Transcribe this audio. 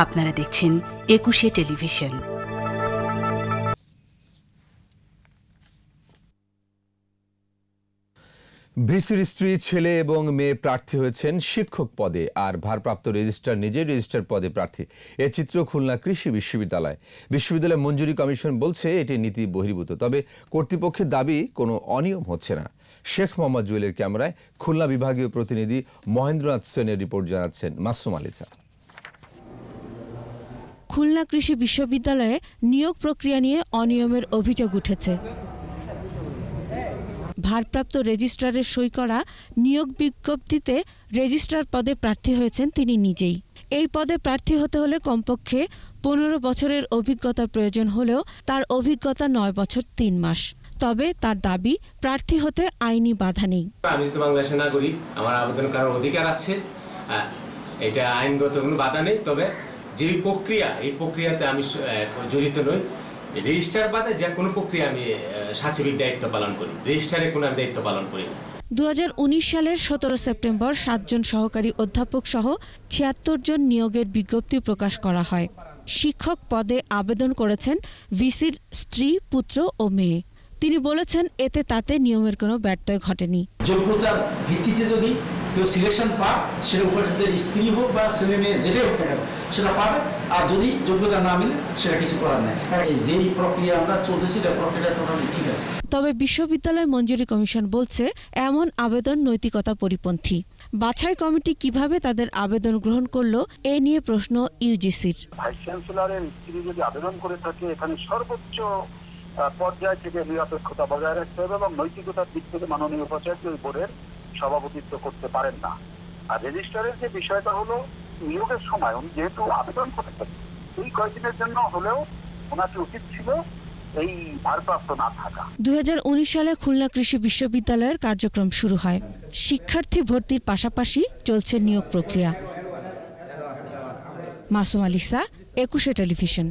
আপনারা দেখছেন একুশে টেলিভিশন। ভিসির স্ত্রী, ছেলে এবং মেয়ে প্রার্থী হয়েছেন শিক্ষক পদে, আর ভারপ্রাপ্ত রেজিস্ট্রার নিজেই রেজিস্ট্রার পদে প্রার্থী। এ চিত্র খুলনা কৃষি বিশ্ববিদ্যালয় মঞ্জুরি কমিশন বলছে এটি নীতি বহির্ভূত, তবে কর্তৃপক্ষের দাবি কোনো অনিয়ম হচ্ছে না। শেখ মোহাম্মদ জুয়েলের ক্যামেরায় খুলনা বিভাগীয় প্রতিনিধি মহেন্দ্রনাথ সেনের রিপোর্ট জানাচ্ছেন মাসুম আলিসা। খুলনা কৃষি বিশ্ববিদ্যালয়ে নিয়োগ প্রক্রিয়া নিয়ে অনিয়মের অভিযোগ উঠেছে। ভারপ্রাপ্ত রেজিস্ট্রারের সই করা নিয়োগ বিজ্ঞপ্তিতে রেজিস্ট্রার পদে প্রার্থী হয়েছেন তিনি নিজেই। এই পদে প্রার্থী হতে হলে কমপক্ষে 15 বছরের অভিজ্ঞতা প্রয়োজন হলেও তার অভিজ্ঞতা 9 বছর 3 মাস। তবে তার দাবি, প্রার্থী হতে আইনি বাধা নেই। আমি তো বাংলাদেশের নাগরিক, আমার আবেদন করার অধিকার আছে, এটা আইনগত কোনো বাধা নেই। তবে যে প্রক্রিয়া, এই প্রক্রিয়াতে আমি জড়িত নই। রেজিস্ট্রার বাদে যে কোনো প্রক্রিয়া আমি সাচিবিক দায়িত্ব পালন করি, রেজিস্ট্রারে কোনো দায়িত্ব পালন করি না। 2019 সালের 17 সেপ্টেম্বর 7 জন সহকারী অধ্যাপক সহ 76 জন নিয়োগের বিজ্ঞপ্তি প্রকাশ করা হয়। শিক্ষক পদে আবেদন করেছেন ভিসির স্ত্রী, পুত্র ও মেয়ে। তিনি বলেছেন, এতে তাতে নিয়মের কোনো ব্যত্যয় ঘটেনি। যোগ্যতার ভিত্তিতে যদি কেউ সিলেকশন পায়, সেটা উপস্থিত স্ত্রী হোক বা ছেলে মেয়ে যেটাই হোক না কেন সেটা পাবে, আর যদি যোগ্যতা না মিলে সেটা কিছু করার নেই। যেই প্রক্রিয়া আমরা চলতেছি, এটা প্রক্রিয়াটা টোটালি ঠিক আছে। তবে বিশ্ববিদ্যালয় মঞ্জুরি কমিশন বলছে, এমন আবেদন নৈতিকতা পরিপন্থী। বাছাই কমিটি কিভাবে তাদের আবেদন গ্রহণ করলো, এ নিয়ে প্রশ্ন ইউজিসির। ভাইস চ্যান্সেলরের স্ত্রী যদি আবেদন করে থাকে, এখানে সর্বোচ্চ পর্যায় থেকে নিরপেক্ষতা বজায় রাখতে হবে এবং নৈতিকতার দিক থেকে মাননীয় উপাচার্য ওই বোর্ডের সভাপতিত্ব করতে পারেন না। আর রেজিস্ট্রারের যে বিষয়টা হলো, নিয়োগের সময় উনি যেহেতু আবেদন করে থাকেন, এই কয়েকদিনের জন্য হলেও ওনাকে উচিত ছিল এই ভারপ্রাপ্ত না থাকা। 2019 সালে খুলনা কৃষি বিশ্ববিদ্যালয়ের কার্যক্রম শুরু হয়। শিক্ষার্থী ভর্তির পাশাপাশি চলছে নিয়োগ প্রক্রিয়া। মাসুম আলিসা, একুশে টেলিভিশন।